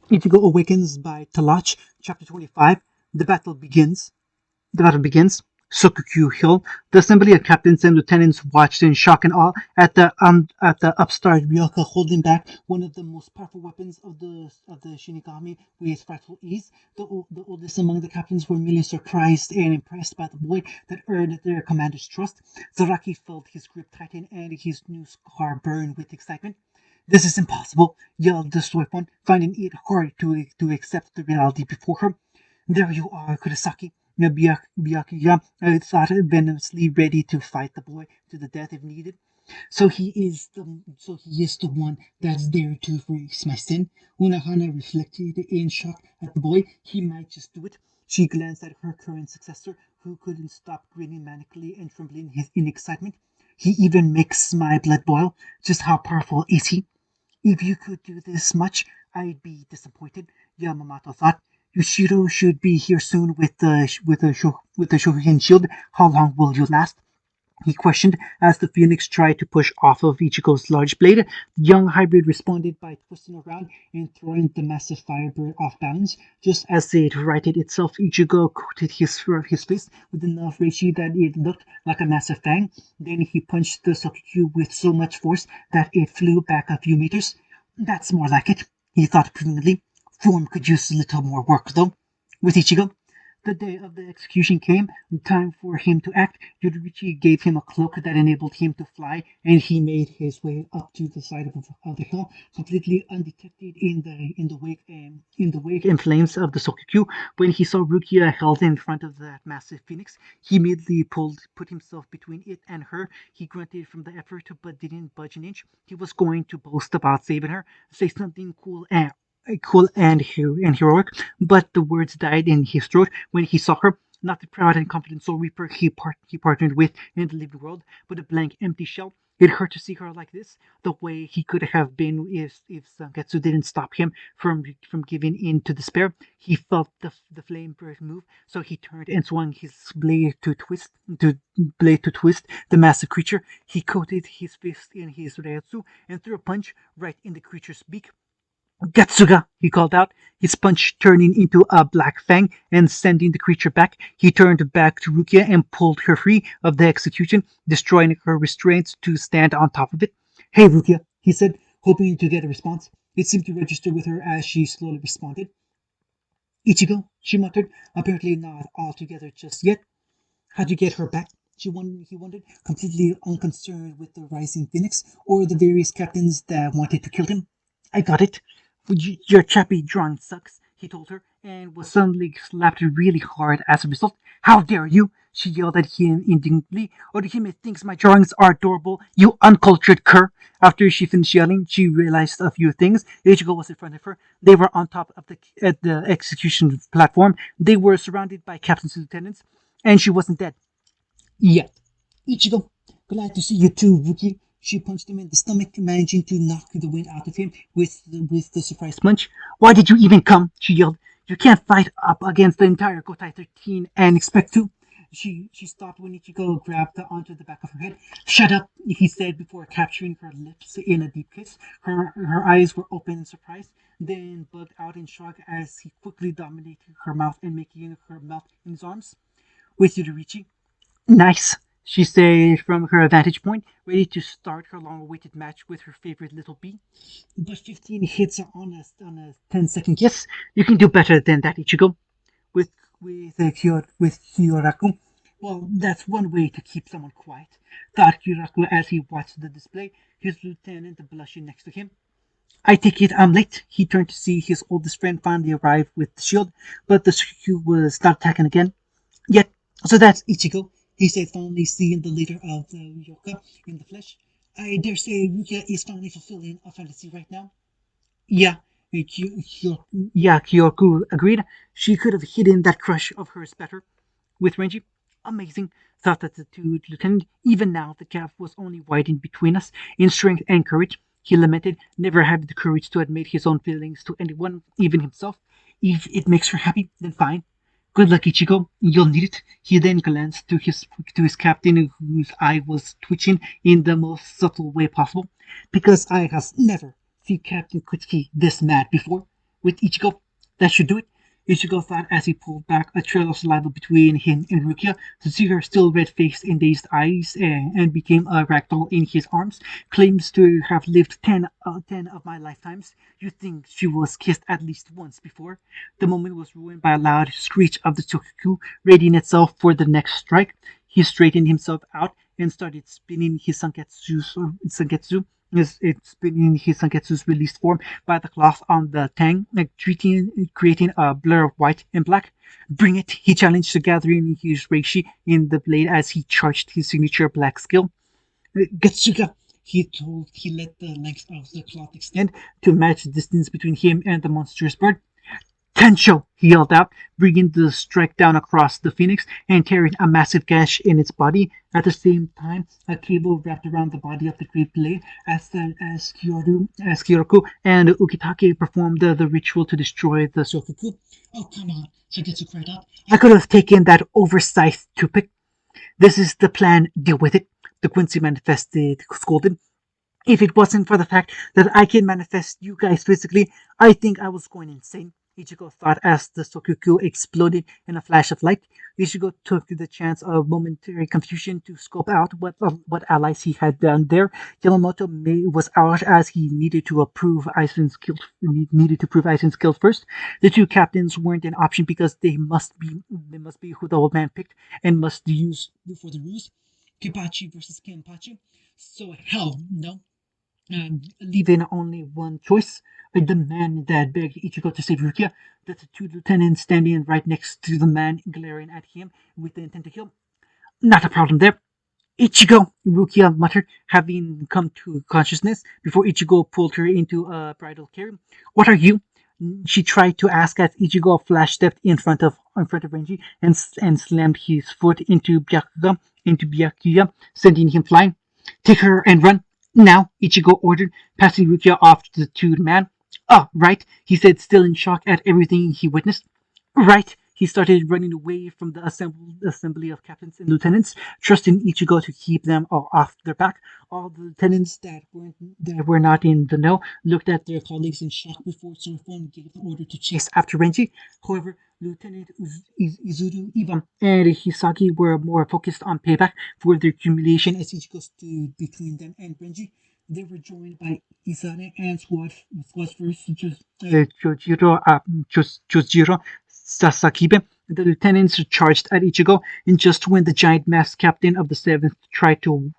Ichigo awakens by Talach, chapter 25. The battle begins. The battle begins. Sokuku Hill. The assembly of captains and lieutenants watched in shock and awe at the upstart Ryoka holding back one of the most powerful weapons of the Shinigami with frightful ease. The oldest among the captains were merely surprised and impressed by the boy that earned their commander's trust. Zaraki felt his grip tighten and his new scar burn with excitement. This is impossible, yelled the Soy one, finding it hard to accept the reality before her. There you are, Kurosaki. Byakuya thought venomously, ready to fight the boy to the death if needed. So he is the one that's there to erase my sin. Unohana reflected in shock at the boy. He might just do it. She glanced at her current successor, who couldn't stop grinning manically and trembling in excitement. He even makes my blood boil. Just how powerful is he? If you could do this much, I'd be disappointed, Yamamoto thought. Yushiro should be here soon with the Shohin shield. How long will you last? He questioned as the phoenix tried to push off of Ichigo's large blade. The young hybrid responded by twisting around and throwing the massive firebird off balance. Just as it righted itself, Ichigo coated his face with enough reishi that it looked like a massive fang. Then he punched the Sokikyu with so much force that it flew back a few meters. That's more like it, he thought approvingly. Form could use a little more work, though. With Ichigo, the day of the execution came, time for him to act. Yoriichi gave him a cloak that enabled him to fly, and he made his way up to the side of the hill, completely undetected in the wake and flames of the Sokikyu. When he saw Rukia held in front of that massive phoenix, he immediately put himself between it and her. He grunted from the effort, but didn't budge an inch. He was going to boast about saving her, say something cool and heroic, but the words died in his throat when he saw her. Not the proud and confident Soul Reaper he partnered with in the living world, but a blank, empty shell. It hurt to see her like this, the way he could have been if Zangetsu didn't stop him from giving in to despair. He felt the flame bird move, so he turned and swung his blade to twist the massive creature. He coated his fist in his Ryatsu and threw a punch right in the creature's beak. Gatsuga, he called out, his punch turning into a black fang and sending the creature back. He turned back to Rukia and pulled her free of the execution, destroying her restraints to stand on top of it. Hey, Rukia, he said, hoping to get a response. It seemed to register with her as she slowly responded. Ichigo, she muttered, apparently not altogether just yet. How'd you get her back? He wondered, completely unconcerned with the rising phoenix or the various captains that wanted to kill him. I got it. Your chappy drawing sucks, he told her, and was suddenly slapped really hard as a result. How dare you? She yelled at him indignantly. Orihime thinks my drawings are adorable, you uncultured cur. After she finished yelling, she realized a few things. Ichigo was in front of her. They were on top of the execution platform. They were surrounded by captains and lieutenants, and she wasn't dead. Yet. Ichigo, glad to see you too, Ruki. She punched him in the stomach, managing to knock the wind out of him with the surprise punch. Why did you even come? She yelled. You can't fight up against the entire Gotai 13 and expect to. She stopped when Ichigo grabbed onto the back of her head. Shut up, he said before capturing her lips in a deep kiss. Her eyes were open in surprise, then bugged out in shock as he quickly dominated her mouth and making her melt in his arms. With Yuriichi, nice, she said from her vantage point, ready to start her long-awaited match with her favorite little bee. But 15 hits are on a 10-second kiss. You can do better than that, Ichigo. With with Kyoraku. Well, that's one way to keep someone quiet, thought Kyoraku as he watched the display, his lieutenant blushing next to him. I take it I'm late. He turned to see his oldest friend finally arrive with the shield, but the Sukiku was not attacking again. Yet, so that's Ichigo, he said, finally seeing the leader of the Yoka in the flesh. I dare say Rukia is finally fulfilling a fantasy right now. Yeah, Kyoku agreed. She could have hidden that crush of hers better. With Renji, amazing, thought that the two lieutenant. Even now, the gap was only widening between us in strength and courage. He lamented, never having the courage to admit his own feelings to anyone, even himself. If it makes her happy, then fine. Good luck, Ichigo. You'll need it. He then glanced to his captain, whose eye was twitching in the most subtle way possible. Because I has never seen Captain Kuchiki this mad before. with Ichigo. That should do it. Ichigo thought as he pulled back a trail of saliva between him and Rukia to see her still red-faced and dazed eyes and became a ragdoll in his arms. Claims to have lived 10 of my lifetimes. You'd think she was kissed at least once before. The moment was ruined by a loud screech of the Tokuku, readying itself for the next strike. He straightened himself out and started spinning his Sanketsu. It's spinning his Sanketsu's released form by the cloth on the tang, creating a blur of white and black. Bring it, he challenged, gathering his reishi in the blade as he charged his signature black skill. Getsuga, he let the length of the cloth extend to match the distance between him and the monstrous bird. Tencho! He yelled out, bringing the strike down across the phoenix and tearing a massive gash in its body. At the same time, a cable wrapped around the body of the great blade as Kyoraku and Ukitake performed the ritual to destroy the Sokuku. Oh, come on, Shigetsu cried out. I could have taken that oversized toothpick. This is the plan, deal with it, the Quincy manifested, scolded. If it wasn't for the fact that I can manifest you guys physically, I think I was going insane. Ichigo thought as the Sokuku exploded in a flash of light. Ichigo took the chance of momentary confusion to scope out what allies he had done there. Yamamoto was out as he needed to prove Aizen's skill first. The two captains weren't an option because they must be who the old man picked and must use for the ruse. Kibachi versus Kenpachi. So hell no. Leaving only one choice. The man that begged Ichigo to save Rukia, the two lieutenants standing right next to the man glaring at him with the intent to kill. Not a problem there. Ichigo, Rukia muttered, having come to consciousness before Ichigo pulled her into a bridal carry. What are you? She tried to ask as Ichigo flash stepped in front of Renji and slammed his foot into Byakuya, sending him flying. Take her and run. Now, Ichigo ordered, passing Rukia off to the two man. Oh, right, he said, still in shock at everything he witnessed. Right, he started running away from the assembly of captains and lieutenants, trusting Ichigo to keep them all off their back. All the lieutenants that were not in the know looked at their colleagues in shock before Sorofon gave the order to chase after Renji. However, Lieutenant Izuru, Iban, and Hisaki were more focused on payback for their humiliation as Ichigo stood between them and Renji. They were joined by Isane and squad first Chojiro Sasakibe. The lieutenants charged at Ichigo, and just when the giant masked captain of the seventh tried to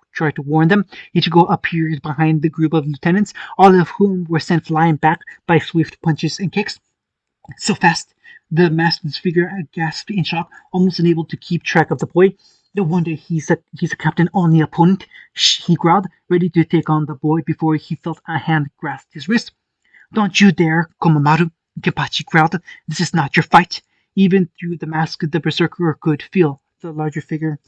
warn them, Ichigo appeared behind the group of lieutenants, all of whom were sent flying back by swift punches and kicks. So fast, the masked figure gasped in shock, almost unable to keep track of the boy. No wonder he's a captain only opponent, he growled, ready to take on the boy before he felt a hand grasp his wrist. Don't you dare, Komomaru, Kenpachi growled. This is not your fight. Even through the mask, the berserker could feel the larger figure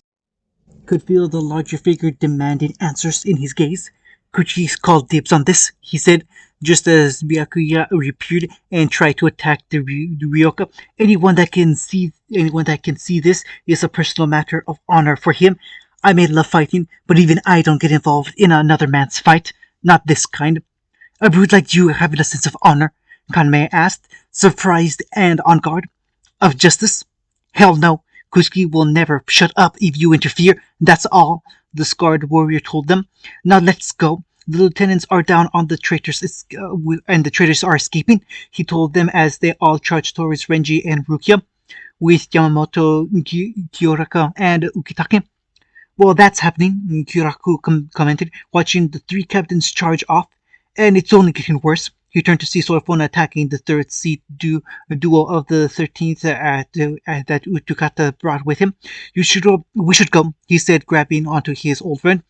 demanding answers in his gaze. Kuchi's called dibs on this, he said, just as Byakuya reappeared and tried to attack the Ryoka. Anyone that can see this is a personal matter of honor for him. I may love fighting, but even I don't get involved in another man's fight. Not this kind. A brute like you having a sense of honor? Kanmei asked, surprised and on guard. Of justice? Hell no. Kushiki will never shut up if you interfere. That's all, the scarred warrior told them. Now let's go. The lieutenants are down on the traitors, and the traitors are escaping, he told them as they all charged towards Renji and Rukia, with Yamamoto, Kyoraka, and Ukitake. Well, that's happening, Kyoraku commented, watching the three captains charge off. And it's only getting worse. He turned to see Sorofona attacking the third seat duo of the 13th that Utukata brought with him. We should go, he said, grabbing onto his old friend.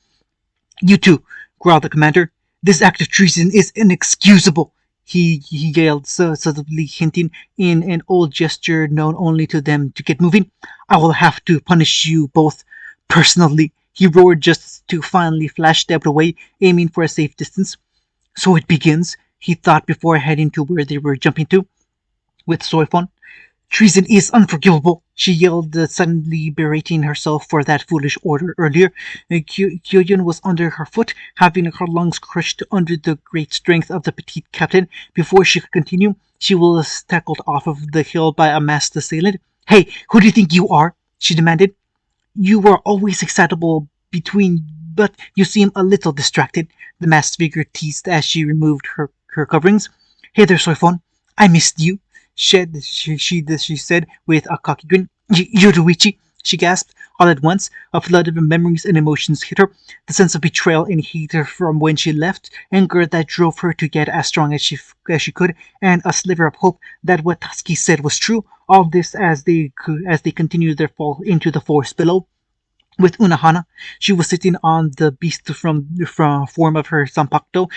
You too, growled the commander. This act of treason is inexcusable, he yelled, suddenly hinting in an old gesture known only to them to get moving. I will have to punish you both personally, he roared just to finally flash stepped away, aiming for a safe distance. So it begins, he thought before heading to where they were jumping to, with Soifon. Treason is unforgivable, she yelled, suddenly berating herself for that foolish order earlier. Kyoyun was under her foot, having her lungs crushed under the great strength of the petite captain. Before she could continue, she was tackled off of the hill by a masked assailant. Hey, who do you think you are? She demanded. You were always excitable but you seem a little distracted, the masked figure teased as she removed her coverings. Hey there, Soifon. I missed you, she said with a cocky grin. Yoruichi, she gasped. All at once, a flood of memories and emotions hit her. The sense of betrayal and hate from when she left, anger that drove her to get as strong as she could, and a sliver of hope that what Tusky said was true. All this as they continued their fall into the forest below. With Unahana, she was sitting on the beast from form of her Sampakto,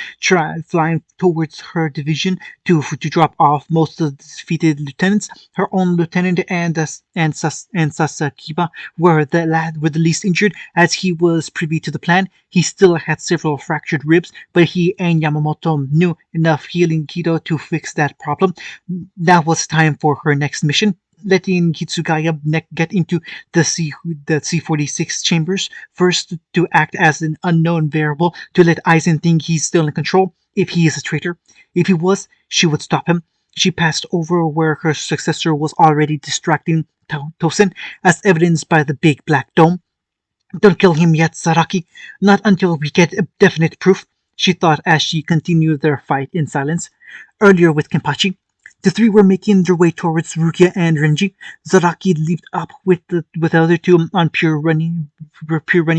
flying towards her division to drop off most of the defeated lieutenants. Her own lieutenant and Sasakiba were the least injured, as he was privy to the plan. He still had several fractured ribs, but he and Yamamoto knew enough healing Kido to fix that problem. Now was time for her next mission, letting Hitsugaya get into the C-46 chambers, first to act as an unknown variable to let Aizen think he's still in control if he is a traitor. If he was, she would stop him. She passed over where her successor was already distracting Tosen, as evidenced by the big black dome. Don't kill him yet, Saraki. Not until we get definite proof, she thought as she continued their fight in silence. Earlier with Kenpachi, the three were making their way towards Rukia and Renji. Zaraki leaped up with the other two on pure running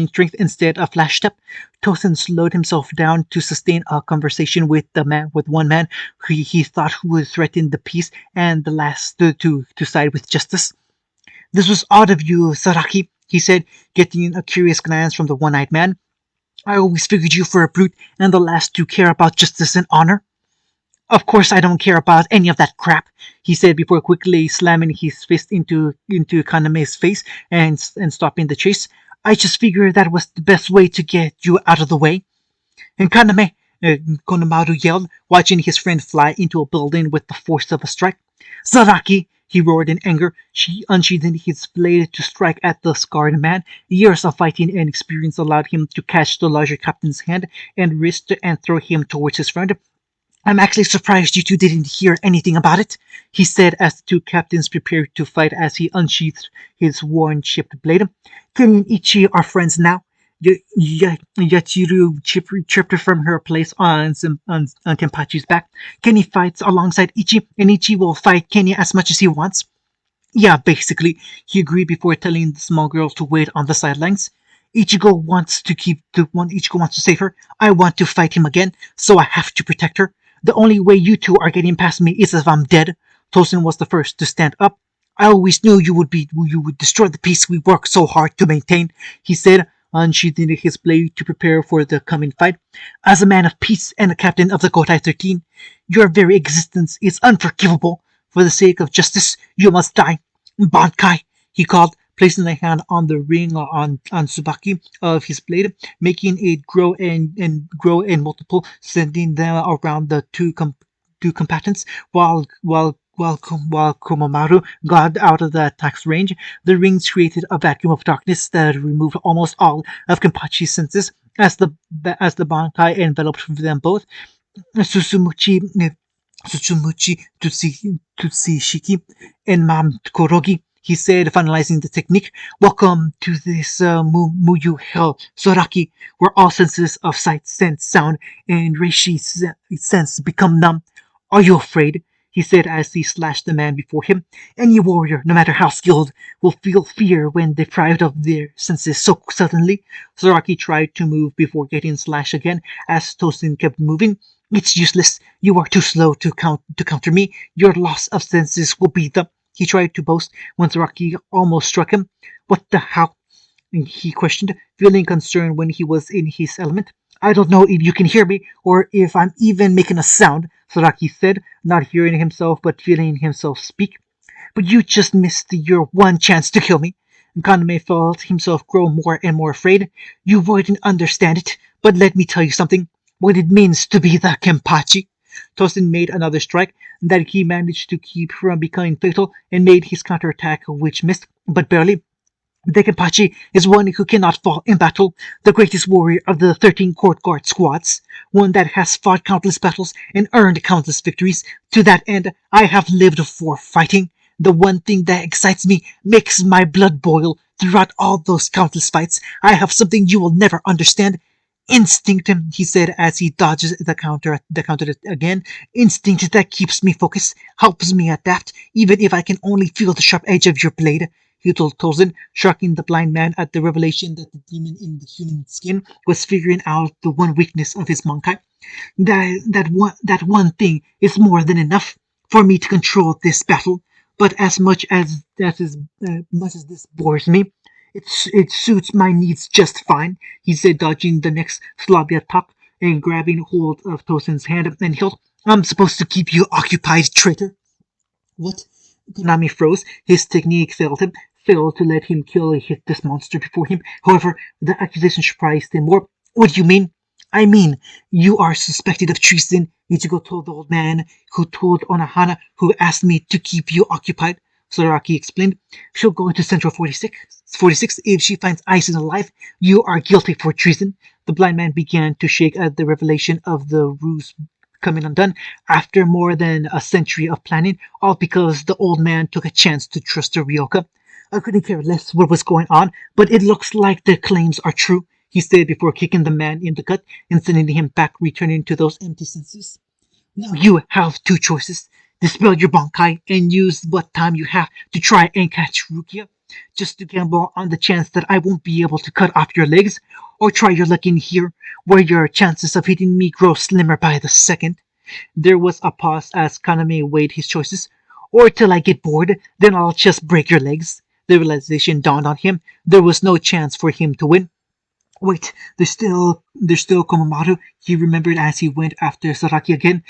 strength instead of flash step. Tosen slowed himself down to sustain a conversation with one man who he thought would threaten the peace, and the last to side with justice. This was odd of you, Zaraki, he said, getting a curious glance from the one-eyed man. I always figured you for a brute and the last to care about justice and honor. Of course I don't care about any of that crap, he said before quickly slamming his fist into Kaname's face and stopping the chase. I just figured that was the best way to get you out of the way. And Kaname, Konomaru yelled, watching his friend fly into a building with the force of a strike. Zaraki, he roared in anger, unsheathing his blade to strike at the scarred man. Years of fighting and experience allowed him to catch the larger captain's hand and wrist and throw him towards his friend. I'm actually surprised you two didn't hear anything about it, he said as the two captains prepared to fight as he unsheathed his worn-chipped blade. Kenny and Ichi are friends now. Yachiru tripped her from her place on Kenpachi's back. Kenny fights alongside Ichi, and Ichi will fight Kenny as much as he wants. Yeah, basically, he agreed before telling the small girl to wait on the sidelines. Ichigo wants to save her. I want to fight him again, so I have to protect her. The only way you two are getting past me is if I'm dead. Tosen was the first to stand up. I always knew you would destroy the peace we worked so hard to maintain, he said, unsheathing his blade to prepare for the coming fight. As a man of peace and a captain of the Gotai 13, your very existence is unforgivable. For the sake of justice, you must die. Bankai, he called, placing a hand on the ring on Tsubaki of his blade, making it grow and multiple, sending them around the two combatants while Komomaru got out of the attack's range. The rings created a vacuum of darkness that removed almost all of Kenpachi's senses as the Bankai enveloped them both. Sutsumuchi Tutsishiki and Mam Korogi, he said, finalizing the technique. Welcome to this Muyu Hell, Soraki, where all senses of sight, sense, sound, and reishi sense become numb. Are you afraid? He said as he slashed the man before him. Any warrior, no matter how skilled, will feel fear when deprived of their senses so suddenly. Soraki tried to move before getting slashed again as Tosin kept moving. It's useless. You are too slow to counter me. Your loss of senses will be the... He tried to boast when Zaraki almost struck him. What the hell? He questioned, feeling concerned when he was in his element. I don't know if you can hear me, or if I'm even making a sound, Zaraki said, not hearing himself but feeling himself speak. But you just missed your one chance to kill me. Kaname felt himself grow more and more afraid. You wouldn't understand it, but let me tell you something. What it means to be the Kenpachi. Tosin made another strike that he managed to keep from becoming fatal and made his counterattack, which missed, but barely. The Kenpachi is one who cannot fall in battle, the greatest warrior of the 13 court guard squads, one that has fought countless battles and earned countless victories. To that end, I have lived for fighting. The one thing that excites me, makes my blood boil. Throughout all those countless fights, I have something you will never understand. Instinct, he said as he dodges the counter again. Instinct that keeps me focused, helps me adapt, even if I can only feel the sharp edge of your blade. He told Tozen, shocking the blind man at the revelation that the demon in the human skin was figuring out the one weakness of his Mankai. That one thing is more than enough for me to control this battle. But as much as this bores me, it suits my needs just fine. He said, dodging the next Slavia attack and grabbing hold of Tosen's hand and hilt. I'm supposed to keep you occupied, traitor. What? Konami froze. His technique failed to let him kill this monster before him. However, the accusation surprised him more. What do you mean? I mean, you are suspected of treason, Ichigo told the old man, who told Onahana, who asked me to keep you occupied. Soraki explained. She'll go into Central 46 if she finds Aizen alive. You are guilty for treason. The blind man began to shake at the revelation of the ruse coming undone after more than a century of planning, all because the old man took a chance to trust the Ryoka. I couldn't care less what was going on, but it looks like the claims are true, he said before kicking the man in the gut and sending him back, returning to those empty senses. Now you have two choices. Dispel your Bankai and use what time you have to try and catch Rukia, just to gamble on the chance that I won't be able to cut off your legs, or try your luck in here, where your chances of hitting me grow slimmer by the second. There was a pause as Kaname weighed his choices. Or till I get bored, then I'll just break your legs. The realization dawned on him. There was no chance for him to win. Wait, there's still Komamoto, he remembered as he went after Saraki again.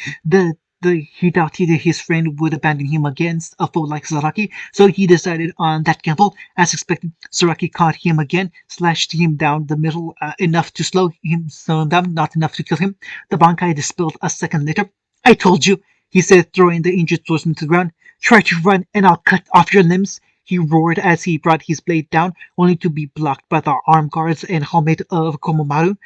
He doubted his friend would abandon him against a foe like Saraki, so he decided on that gamble. As expected, Saraki caught him again, slashed him down the middle enough to slow him down, not enough to kill him. The Bankai dispelled a second later. I told you, he said, throwing the injured swordsman to the ground. Try to run and I'll cut off your limbs. He roared as he brought his blade down, only to be blocked by the arm guards and helmet of Komomaru.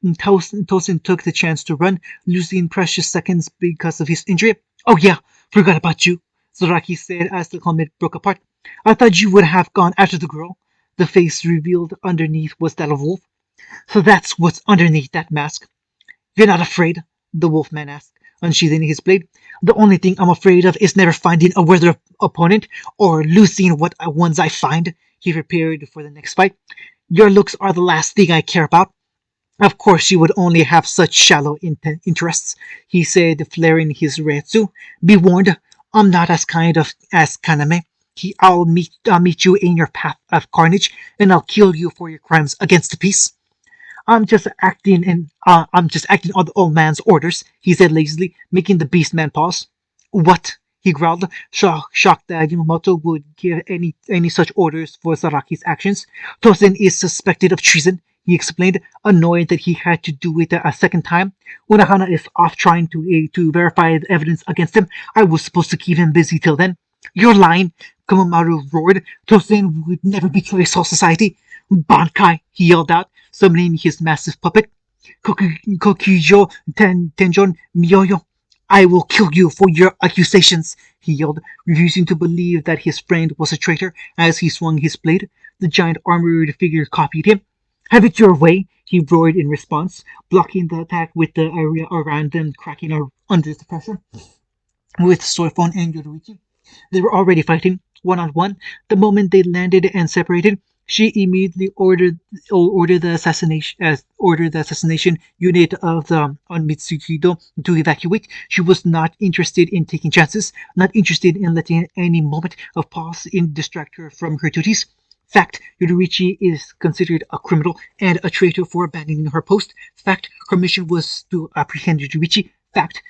Tosin took the chance to run, losing precious seconds because of his injury. Oh yeah, forgot about you, Zaraki said as the helmet broke apart. I thought you would have gone after the girl. The face revealed underneath was that of Wolf. So that's what's underneath that mask. You're not afraid? The Wolfman asked, unsheathing his blade. The only thing I'm afraid of is never finding a worthy opponent or losing what ones I find. He prepared for the next fight. Your looks are the last thing I care about. Of course you would only have such shallow interests, he said, flaring his retsu. Be warned, I'm not as kind as Kaname. I'll meet you in your path of carnage, and I'll kill you for your crimes against the peace. I'm just acting on the old man's orders, he said lazily, making the beast man pause. What? He growled, shocked that Yamamoto would give any such orders for Saraki's actions. Tosen is suspected of treason, he explained, annoyed that he had to do it a second time. Unahana is off trying to verify the evidence against him. I was supposed to keep him busy till then. You're lying, Komamoru roared. Tosen would never betray Soul Society. Bankai, he yelled out, summoning his massive puppet. Kokujo Tenjon Miyoyo. I will kill you for your accusations, he yelled, refusing to believe that his friend was a traitor as he swung his blade. The giant armored figure copied him. Have it your way, he roared in response, blocking the attack with the area around them cracking under the pressure. With Soifon and Yoruichi, they were already fighting, one-on-one. The moment they landed and separated, she immediately ordered the assassination unit of the on Mitsukido to evacuate. She was not interested in taking chances, not interested in letting any moment of pause distract her from her duties. Fact, Yoruichi is considered a criminal and a traitor for abandoning her post. Fact, her mission was to apprehend Yoruichi. Fact,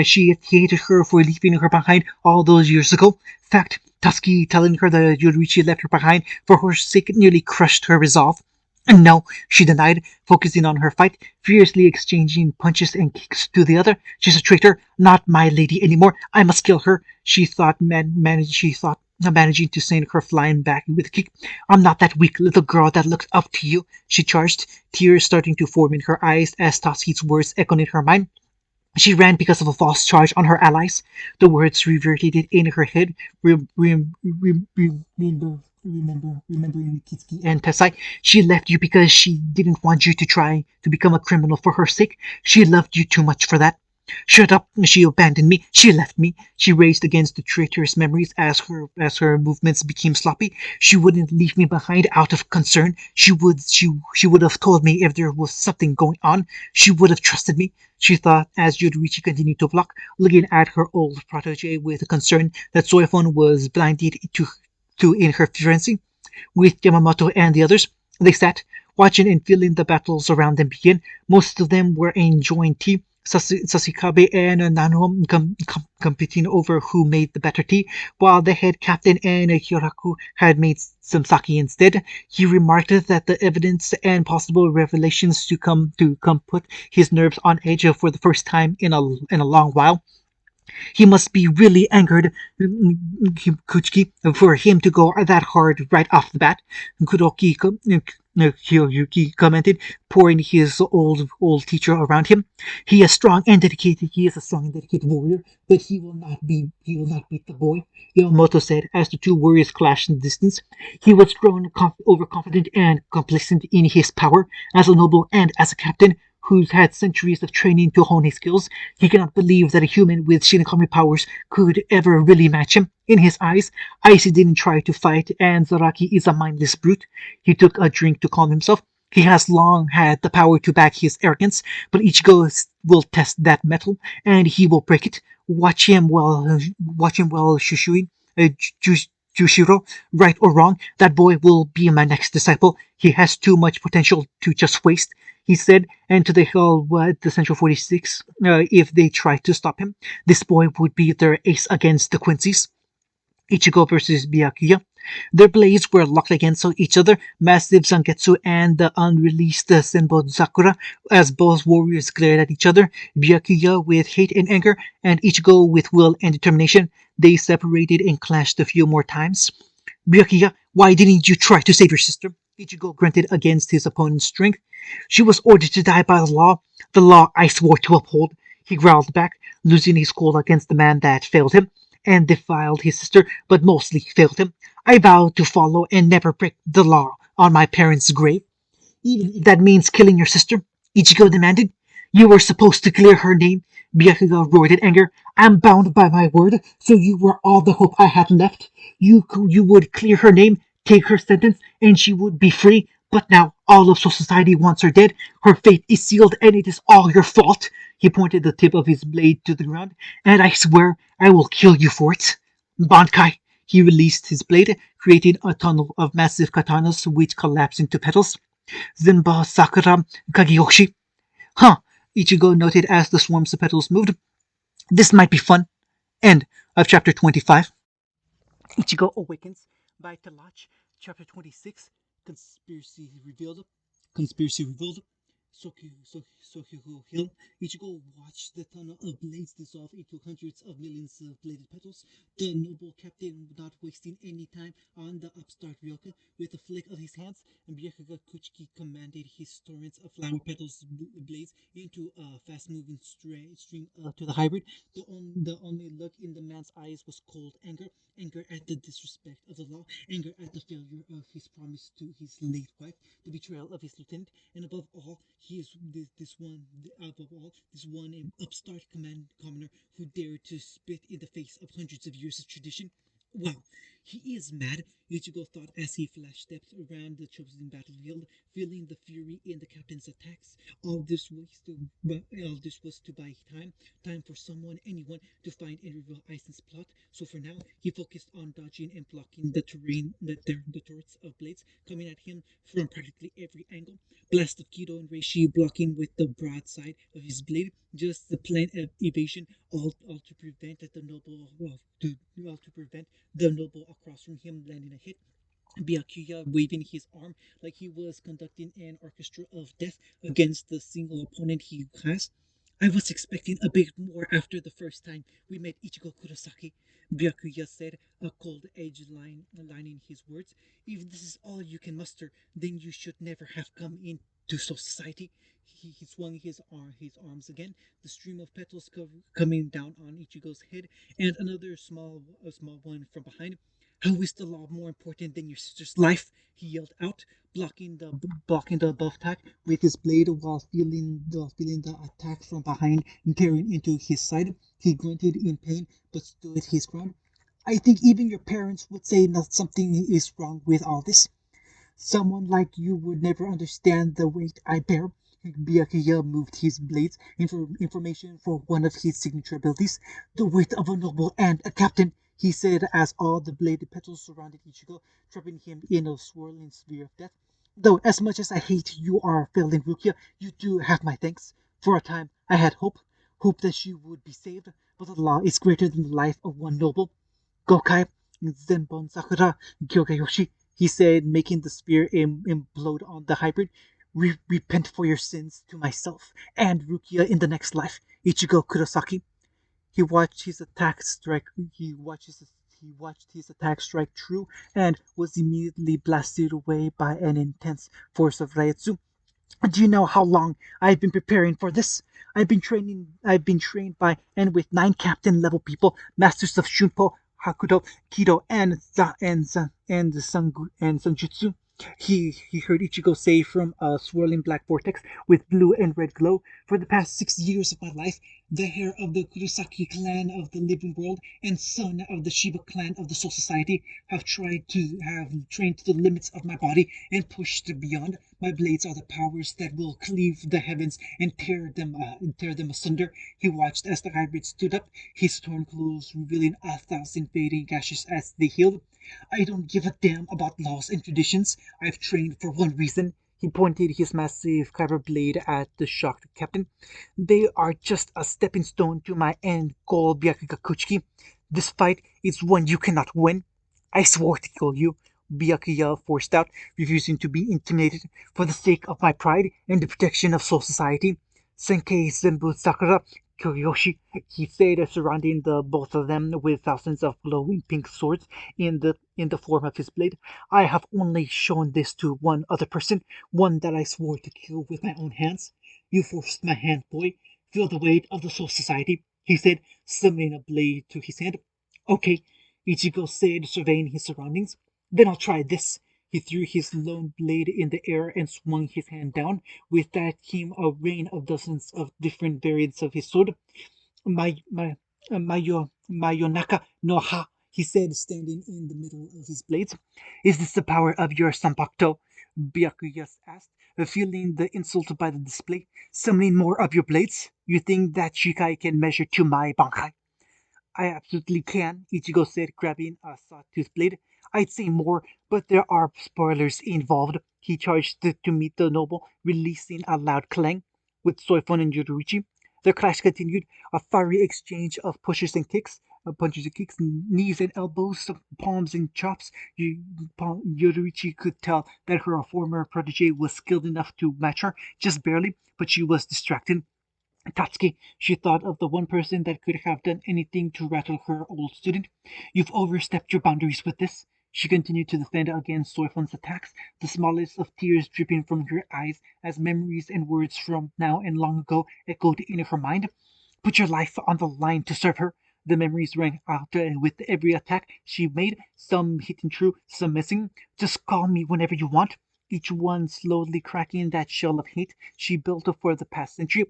she hated her for leaving her behind all those years ago. Fact, Tusky telling her that Yoruichi left her behind for her sake nearly crushed her resolve. No, she denied, focusing on her fight, fiercely exchanging punches and kicks to the other. She's a traitor, not my lady anymore. I must kill her. She thought, managing to send her flying back with a kick. I'm not that weak little girl that looks up to you. She charged, tears starting to form in her eyes as Toski's words echoed in her mind. She ran because of a false charge on her allies. The words reverberated in her head, remembering Kitsuki and Tessai. She left you because she didn't want you to try to become a criminal for her sake. She loved you too much for that. Shut up! She abandoned me. She left me. She raced against the traitorous memories as her movements became sloppy. She wouldn't leave me behind out of concern. She would have told me if there was something going on. She would have trusted me. She thought as Yodorichi continued to block, looking at her old protege with concern that Soifon was blinded to in her frenzy. With Yamamoto and the others, they sat, watching and feeling the battles around them begin. Most of them were enjoying tea. Sasikabe and Nano competing over who made the better tea, while the head captain and Hyoraku had made some sake instead. He remarked that the evidence and possible revelations to come put his nerves on edge for the first time in a long while. He must be really angered, Kuchiki, for him to go that hard right off the bat. Kyoyuki commented, pouring his old teacher around him. He is strong and dedicated. He is a strong and dedicated warrior, but he will not beat the boy. Yamamoto said as the two warriors clashed in the distance. He was grown overconfident and complacent in his power as a noble and as a captain who's had centuries of training to hone his skills. He cannot believe that a human with Shinigami powers could ever really match him. In his eyes, Icy didn't try to fight, and Zaraki is a mindless brute. He took a drink to calm himself. He has long had the power to back his arrogance, but Ichigo will test that metal, and he will break it. Watch him while Shushui, uh, Jushiro, right or wrong, that boy will be my next disciple. He has too much potential to just waste, he said, and to the hell what the Central 46, if they try to stop him. This boy would be their ace against the Quincy's. Ichigo versus Byakuya. Their blades were locked against each other, massive Zangetsu and the unreleased Senbon Sakura, as both warriors glared at each other, Byakuya with hate and anger, and Ichigo with will and determination. They separated and clashed a few more times. Byakuya, why didn't you try to save your sister? Ichigo grunted against his opponent's strength. She was ordered to die by the law I swore to uphold. He growled back, losing his cool against the man that failed him and defiled his sister, but mostly failed him. I vow to follow and never break the law on my parents' grave. Even if that means killing your sister, Ichigo demanded. You were supposed to clear her name, Byakuya roared in anger. I'm bound by my word, so you were all the hope I had left. You would clear her name, take her sentence, and she would be free. But now all of society wants her dead. Her fate is sealed, and it is all your fault. He pointed the tip of his blade to the ground, and I swear I will kill you for it. Bankai! He released his blade, creating a tunnel of massive katanas which collapsed into petals. Zenba Sakura Kageyoshi. Huh, Ichigo noted as the swarms of petals moved. This might be fun. End of chapter 25. Ichigo Awakens by Talach. Chapter 26. Conspiracy Revealed. Conspiracy Revealed. Sokyuho Hill. Ichigo watched the tunnel of blades dissolve into hundreds of millions of bladed petals. The noble captain, not wasting any time on the upstart Ryoka, with a flick of his hands, and Byakuga Kuchiki commanded his torrents of flower petals blades into a fast-moving stream to the hybrid. The only look in the man's eyes was cold anger, anger at the disrespect of the law, anger at the failure of his promise to his late wife, the betrayal of his lieutenant, and above all, he is this one upstart commoner who dared to spit in the face of hundreds of years of tradition. Wow, he is mad, Ichigo thought as he flashed steps around the chosen battlefield, feeling the fury in the captain's attacks. All this was to buy time for someone, anyone, to find and reveal Aizen's plot. So for now, he focused on dodging and blocking the terrain, the turrets of blades coming at him from practically every angle. Blast of Kido and Reishi blocking with the broadside of his blade, just the plain evasion, all to prevent the noble across from him landing a hit. Byakuya waving his arm like he was conducting an orchestra of death against the single opponent he has. I was expecting a bit more after the first time we met Ichigo Kurosaki. Byakuya said, a cold edge lining his words. If this is all you can muster, then you should never have come into society. He swung his arms again, the stream of petals coming down on Ichigo's head, and another small one from behind. How is the law more important than your sister's life? He yelled out, blocking the above attack with his blade while feeling the attack from behind and tearing into his side. He grunted in pain but stood his ground. I think even your parents would say that something is wrong with all this. Someone like you would never understand the weight I bear. Byakuya moved his blades information for one of his signature abilities, the weight of a noble and a captain, he said as all the bladed petals surrounded Ichigo, trapping him in a swirling sphere of death. Though as much as I hate you are failing Rukia, you do have my thanks. For a time I had hope that she would be saved, but the law is greater than the life of one noble. Gokai, Zenbon Sakura, Gyogayoshi, he said, making the spear implode on the hybrid. Repent for your sins to myself and Rukia in the next life. Ichigo Kurosaki. He watched his attack strike. He watched his attack strike true and was immediately blasted away by an intense force of Raitsu. Do you know how long I've been preparing for this? I've been trained by and with 9 captain level people, masters of Shunpo, Hakudo, Kido, and Sanjutsu. He heard Ichigo say from a swirling black vortex with blue and red glow. For the past 6 years of my life, the heir of the Kurosaki clan of the living world and son of the Shiba clan of the Soul Society have trained to the limits of my body and pushed beyond. My blades are the powers that will cleave the heavens and tear them asunder. He watched as the hybrid stood up, his torn clothes revealing 1,000 fading gashes as they healed. I don't give a damn about laws and traditions. I've trained for one reason. He pointed his massive kyber blade at the shocked captain. They are just a stepping stone to my end goal, Byakuya. This fight is one you cannot win. I swore to kill you, Byakuya forced out, refusing to be intimidated for the sake of my pride and the protection of Soul Society. Senkei Zenbu Sakura Kyoyoshi, he said, surrounding the both of them with thousands of glowing pink swords in the form of his blade. I have only shown this to one other person, one that I swore to kill with my own hands. You forced my hand, boy. Feel the weight of the Soul Society, he said, summoning a blade to his hand. Okay, Ichigo said, surveying his surroundings. Then I'll try this. He threw his lone blade in the air and swung his hand down. With that came a rain of dozens of different variants of his sword. My, Mayonaka no ha, he said, standing in the middle of his blades. Is this the power of your Sanpakuto? Byakuya asked, feeling the insult by the display. Summoning more of your blades? You think that Shikai can measure to my Bankai? I absolutely can, Ichigo said, grabbing a sawtooth blade. I'd say more, but there are spoilers involved. He charged to meet the noble, releasing a loud clang. With Soifun and Yoruichi, the clash continued, a fiery exchange of punches and kicks, knees and elbows, palms and chops. Yoruichi could tell that her former protege was skilled enough to match her, just barely, but she was distracted. Tatsuki, she thought of the one person that could have done anything to rattle her old student. You've overstepped your boundaries with this. She continued to defend against Soifun's attacks, the smallest of tears dripping from her eyes as memories and words from now and long ago echoed in her mind. Put your life on the line to serve her. The memories rang out with every attack she made, some hitting true, some missing. Just call me whenever you want. Each one slowly cracking that shell of hate she built for the past century.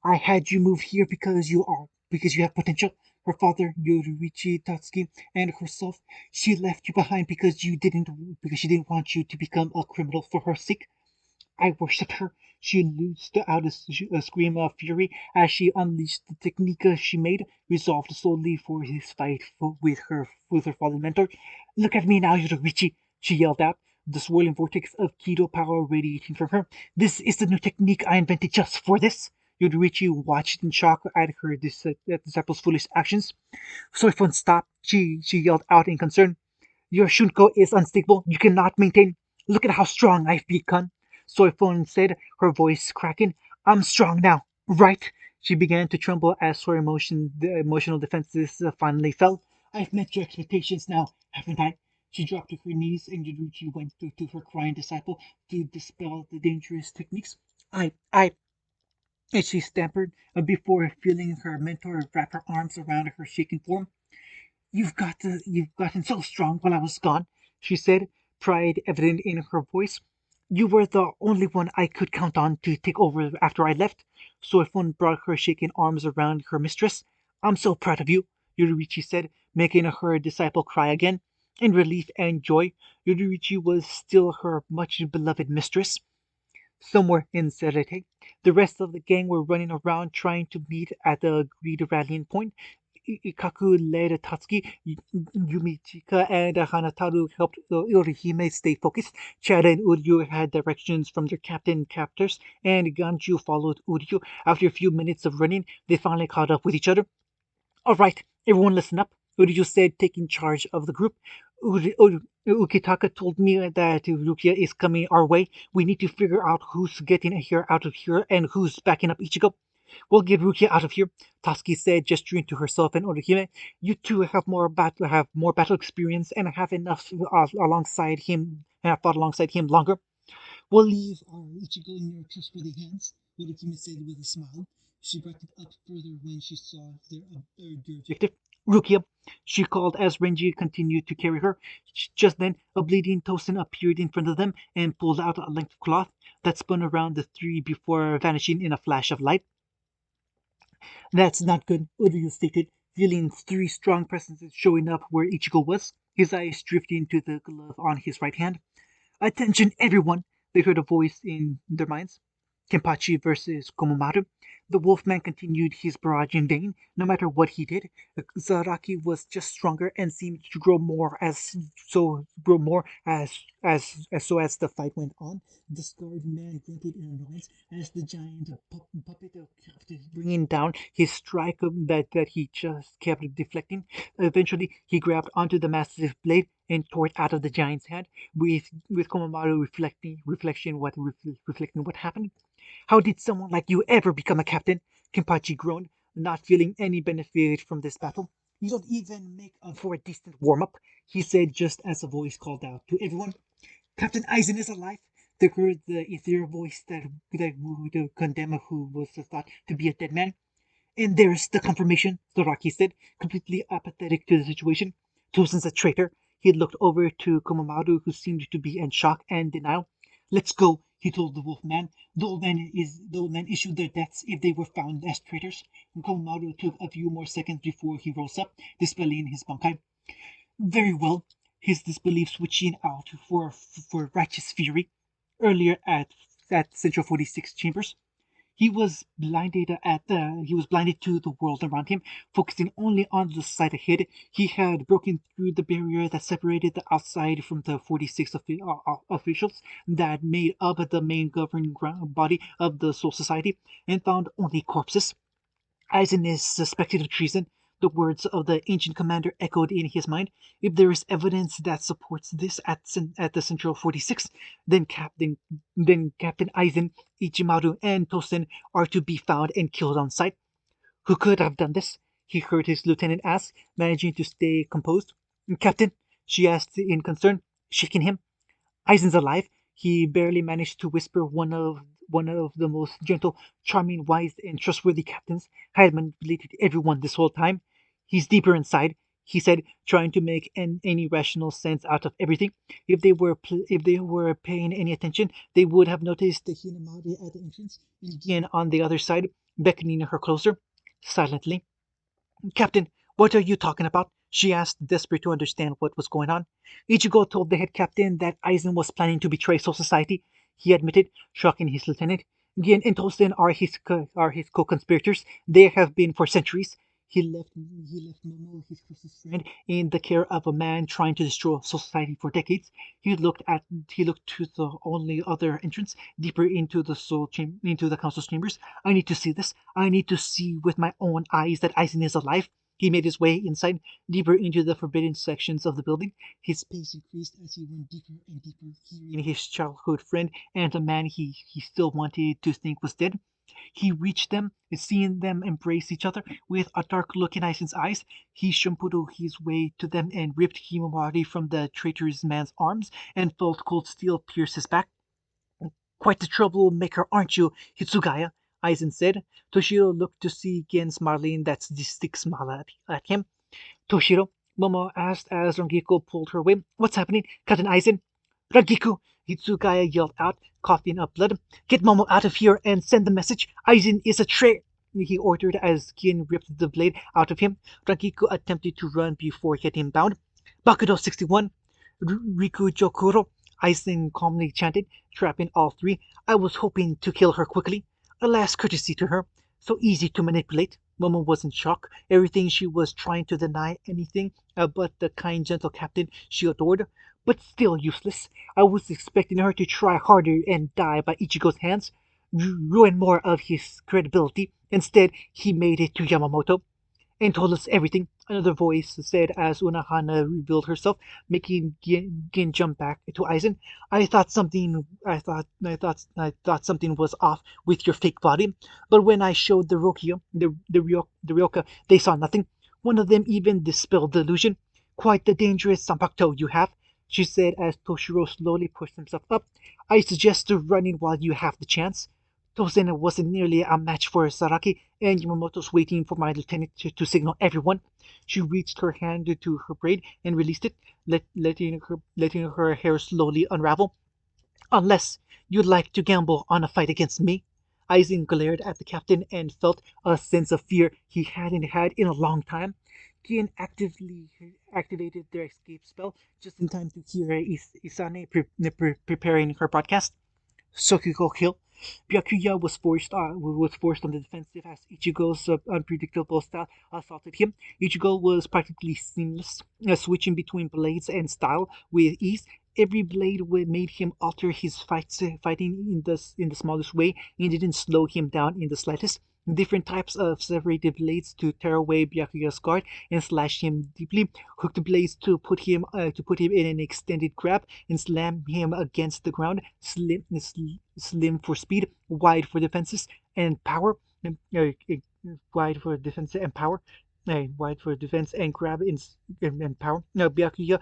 I had you move here because you have potential. Her father, Yoruichi Tatsuki, and herself, she left you behind because she didn't want you to become a criminal for her sake. I worship her. She loosed out a scream of fury as she unleashed the technique she made, resolved solely for his fight with her fallen mentor. Look at me now, Yoruichi, she yelled out, the swirling vortex of Kido power radiating from her. This is the new technique I invented just for this. Yoruichi watched in shock at her disciple's foolish actions. Soifun, stop, she yelled out in concern. Your Shunko is unstable. You cannot maintain. Look at how strong I've become. Soifun said, her voice cracking. I'm strong now, right? She began to tremble as her the emotional defenses finally fell. I've met your expectations now, haven't I? She dropped to her knees and Yuruchi went to her crying disciple to dispel the dangerous techniques. I, and she stammered before feeling her mentor wrap her arms around her shaking form. You've gotten so strong while I was gone, she said, pride evident in her voice. You were the only one I could count on to take over after I left. Soifun brought her shaking arms around her mistress. I'm so proud of you, Yurichi said, making her disciple cry again. In relief and joy, Yurichi was still her much beloved mistress. Somewhere in Serete, the rest of the gang were running around trying to meet at the agreed rallying point. Ikaku led Tatsuki, Yumichika and Hanataru helped Orihime stay focused. Chada and Uryu had directions from their captors, and Ganju followed Uryu. After a few minutes of running, they finally caught up with each other. All right, everyone listen up, Uryu said, taking charge of the group. Ukitaka told me that Rukia is coming our way. We need to figure out who's getting here out of here and who's backing up Ichigo. We'll get Rukia out of here, Tatsuki said, gesturing to herself and Orihime. You two have more battle experience and have enough alongside him and have fought alongside him longer. We'll leave our Ichigo in your trustworthy hands, Urikime said with a smile. She brought it up further when she saw their objective. Rukia, she called as Renji continued to carry her. Just then, a bleeding Tosin appeared in front of them and pulled out a length of cloth that spun around the three before vanishing in a flash of light. That's not good, Uryu stated, feeling three strong presences showing up where Ichigo was, his eyes drifting to the glove on his right hand. Attention, everyone! They heard a voice in their minds. Kenpachi versus Komomaru. The Wolfman continued his barrage in vain, no matter what he did. Zaraki was just stronger and seemed to grow more as the fight went on. The scarred man grunted in annoyance as the giant puppet kept bringing down his strike that he just kept deflecting. Eventually, he grabbed onto the massive blade and tore it out of the giant's hand, with Komomaru reflecting what happened. How did someone like you ever become a captain? Kenpachi groaned, not feeling any benefit from this battle. You don't even make up for a decent warm-up, he said just as a voice called out to everyone. Captain Eisen is alive. They heard the ethereal voice that would condemn who was thought to be a dead man. And there's the confirmation, Zoraki said, completely apathetic to the situation. Tosen's a traitor. He looked over to Komomaru, who seemed to be in shock and denial. Let's go, he told the wolf man. The old man issued their deaths if they were found as traitors. Komomaru took a few more seconds before he rose up, dispelling his bankai. Very well, his disbelief switching out for righteous fury. Earlier at Central 46 Chambers, he was blinded to the world around him, focusing only on the sight ahead. He had broken through the barrier that separated the outside from the 46 officials that made up the main governing body of the Soul Society, and found only corpses. Eisen is suspected of treason. The words of the ancient commander echoed in his mind. If there is evidence that supports this at the Central 46, then Captain Eisen, Ichimaru, and Tosen are to be found and killed on sight. Who could have done this? He heard his lieutenant ask, managing to stay composed. Captain, she asked in concern, shaking him. Eisen's alive. He barely managed to whisper one of the most gentle, charming, wise, and trustworthy captains had manipulated everyone this whole time. He's deeper inside, he said, trying to make any rational sense out of everything. If they were paying any attention, they would have noticed the Hinamari at the entrance, and again on the other side, beckoning her closer, silently. Captain, what are you talking about? She asked, desperate to understand what was going on. Ichigo told the head captain that Aizen was planning to betray Soul Society, he admitted, shocking his lieutenant. Gien and Tosen are his co-conspirators. They have been for centuries. He left Momo, his closest friend, in the care of a man trying to destroy society for decades. He looked to the only other entrance, deeper into the council's chambers. I need to see this. I need to see with my own eyes that Aizen is alive. He made his way inside, deeper into the forbidden sections of the building. His pace increased as he went deeper and deeper, hearing his childhood friend and a man he still wanted to think was dead. He reached them, seeing them embrace each other with a dark look in Aizen's eyes. He shampooed his way to them and ripped Himawari from the traitorous man's arms and felt cold steel pierce his back. Quite the troublemaker, aren't you, Hitsugaya? Aizen said. Toshiro looked to see again, smiling that sadistic smile at him. Toshiro, Momo asked as Rangiko pulled her away. What's happening? Captain Aizen? Rangiku! Hitsugaya yelled out, coughing up blood. Get Momo out of here and send the message. Aizen is a traitor! He ordered as Gin ripped the blade out of him. Rangiku attempted to run before getting bound. Bakudo 61! Riku Jokuro! Aizen calmly chanted, trapping all three. I was hoping to kill her quickly. A last courtesy to her. So easy to manipulate. Momo was in shock. Everything she was trying to deny anything but the kind, gentle captain she adored. But still useless. I was expecting her to try harder and die by Ichigo's hands, ruin more of his credibility. Instead, he made it to Yamamoto and told us everything. Another voice said as Unohana revealed herself, making Gin jump back to Aizen. I thought something was off with your fake body, but when I showed the Ryoka, they saw nothing. One of them even dispelled the illusion. Quite the dangerous Sanpakuto you have, she said as Toshiro slowly pushed himself up. I suggest running while you have the chance. Tozen wasn't nearly a match for Saraki, and Yamamoto's waiting for my lieutenant to signal everyone. She reached her hand to her braid and released it, letting her hair slowly unravel. Unless you'd like to gamble on a fight against me. Aizen glared at the captain and felt a sense of fear he hadn't had in a long time. Kian actively activated their escape spell just in time to hear Isane preparing her broadcast. Sokugo kill. Byakuya was forced on the defensive as Ichigo's unpredictable style assaulted him. Ichigo was practically seamless, switching between blades and style with ease. Every blade made him alter his fighting in the smallest way and didn't slow him down in the slightest. Different types of separated blades to tear away Byakuya's guard and slash him deeply. Hooked blades to put him in an extended grab and slam him against the ground. Slim for speed, wide for defenses and power. Wide for defense and power. Wide for defense and grab and power. Now Byakuya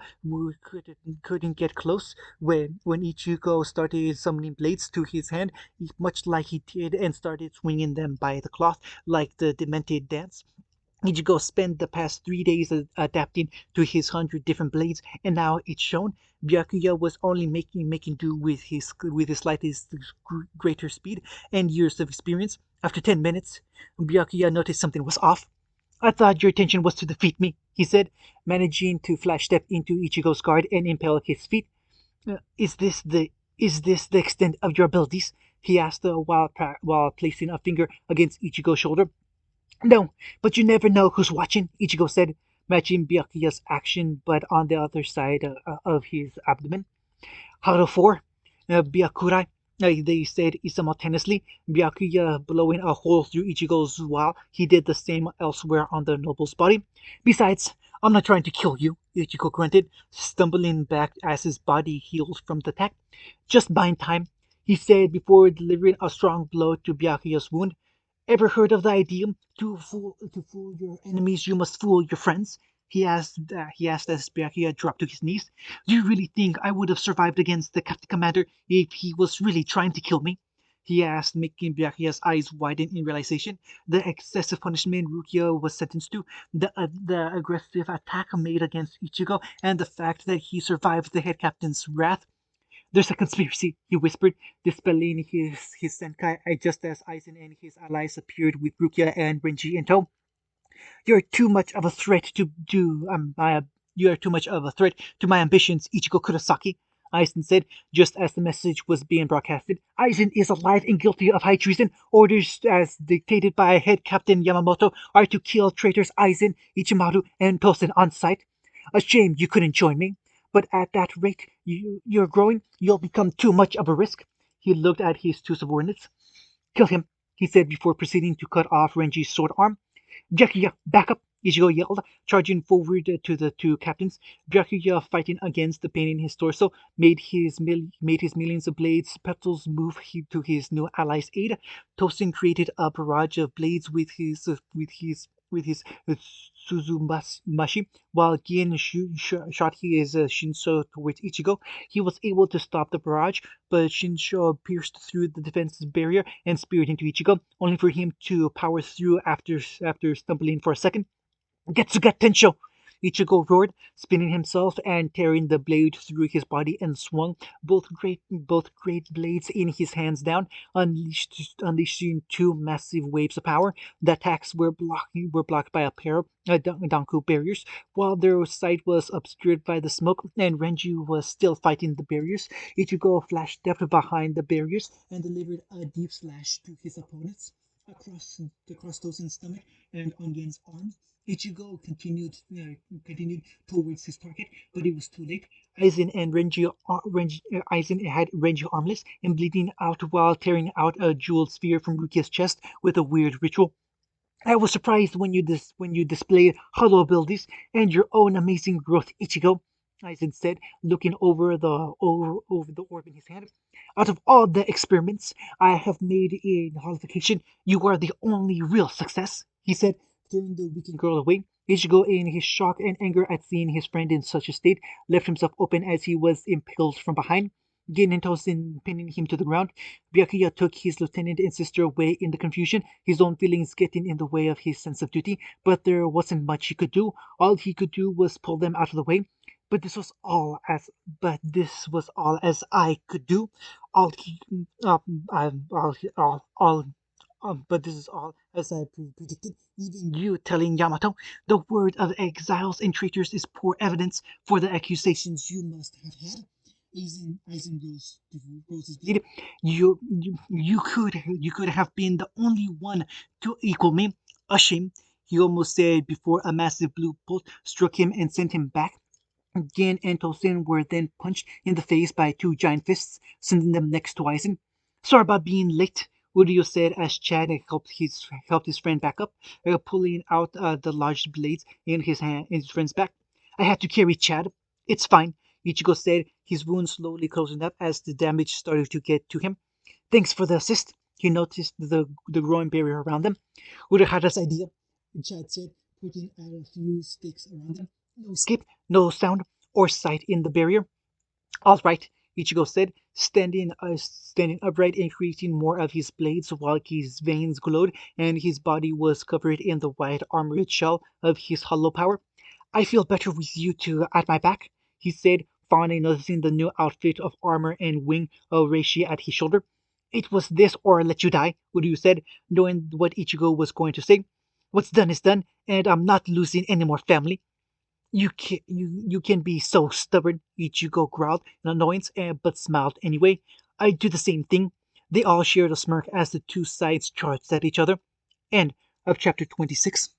couldn't get close when Ichigo started summoning blades to his hand, much like he did, and started swinging them by the cloth like the demented dance. Ichigo spent the past 3 days adapting to his 100 different blades, and now it's shown. Byakuya was only making do with his slightest greater speed and years of experience. After 10 minutes, Byakuya noticed something was off. I thought your intention was to defeat me, he said, managing to flash step into Ichigo's guard and impel his feet. Is this the extent of your abilities? He asked while placing a finger against Ichigo's shoulder. No, but you never know who's watching, Ichigo said, matching Byakuya's action but on the other side of his abdomen. Hado 4, Byakurai, they said simultaneously, Byakuya blowing a hole through Ichigo's while he did the same elsewhere on the noble's body. Besides, I'm not trying to kill you, Ichigo grunted, stumbling back as his body healed from the attack. Just buying time, he said before delivering a strong blow to Byakuya's wound. Ever heard of the idea to fool your enemies, you must fool your friends? He asked as Byakuya dropped to his knees. Do you really think I would have survived against the Captain Commander if he was really trying to kill me? He asked, making Byakuya's eyes widen in realization. The excessive punishment Rukia was sentenced to, the aggressive attack made against Ichigo, and the fact that he survived the head captain's wrath. There's a conspiracy, he whispered, dispelling his senkai just as Aizen and his allies appeared with Rukia and Renji in tow. You're too much of a threat you're too much of a threat to my ambitions, Ichigo Kurosaki, Aizen said, just as the message was being broadcasted. Aizen is alive and guilty of high treason. Orders as dictated by head captain Yamamoto are to kill traitors Aizen, Ichimaru, and Tosen on sight. A shame you couldn't join me. But at that rate you're growing, you'll become too much of a risk. He looked at his two subordinates. Kill him, he said before proceeding to cut off Renji's sword arm. Byakuya, back up, Ichigo yelled, charging forward to the two captains. Byakuya, fighting against the pain in his torso, made his millions of blades petals move to his new allies' aid. Tosin created a barrage of blades with his Suzumashi, while Gin shot his Shinso towards Ichigo. He was able to stop the barrage, but Shinsho pierced through the defensive barrier and speared into Ichigo, only for him to power through after stumbling for a second. Getsuga Tensho! Ichigo roared, spinning himself and tearing the blade through his body, and swung both great blades in his hands down, unleashing two massive waves of power. The attacks were blocked by a pair of Danko barriers, while their sight was obscured by the smoke, and Renji was still fighting the barriers. Ichigo flashed depth behind the barriers and delivered a deep slash to his opponents across Tosen's stomach and Ongen's arms. Ichigo continued towards his target, but it was too late. Aizen had Renji armless and bleeding out while tearing out a jeweled sphere from Rukia's chest with a weird ritual. I was surprised when you displayed hollow abilities and your own amazing growth, Ichigo. Aizen said, looking over the orb in his hand. Out of all the experiments I have made in holification, you are the only real success, he said, turning the weakened girl away. Ichigo, in his shock and anger at seeing his friend in such a state, left himself open as he was impaled from behind. Gin and Tosin pinning him to the ground. Byakuya took his lieutenant and sister away in the confusion, his own feelings getting in the way of his sense of duty, but there wasn't much he could do. All he could do was pull them out of the way. But this was all as but this was all as I could do. All he all but this is all as I predicted. Even you telling Yamato the word of exiles and traitors is poor evidence for the accusations you must have had. Aizen rose his bleed. You could have been the only one to equal me. A shame, he almost said before a massive blue bolt struck him and sent him back. Gin and Tosin were then punched in the face by two giant fists, sending them next to Aizen. Sorry about being late, Udio said as Chad helped his friend back up, pulling out the large blades in his friend's back. I had to carry Chad. It's fine, Ichigo said, his wound slowly closing up as the damage started to get to him. Thanks for the assist. He noticed the growing barrier around them. Urahara's idea, Chad said, putting out a few sticks around them. No escape, no sound or sight in the barrier. All right, Ichigo said, standing upright and creating more of his blades while his veins glowed and his body was covered in the white armored shell of his hollow power. I feel better with you two at my back, he said, finally noticing the new outfit of armor and wing of Reishi at his shoulder. It was this or let you die, Uryu said, knowing what Ichigo was going to say. What's done is done, and I'm not losing any more family. You can be so stubborn, Ichigo growled in annoyance, but smiled anyway. I'd do the same thing. They all shared a smirk as the two sides charged at each other. End of chapter 26.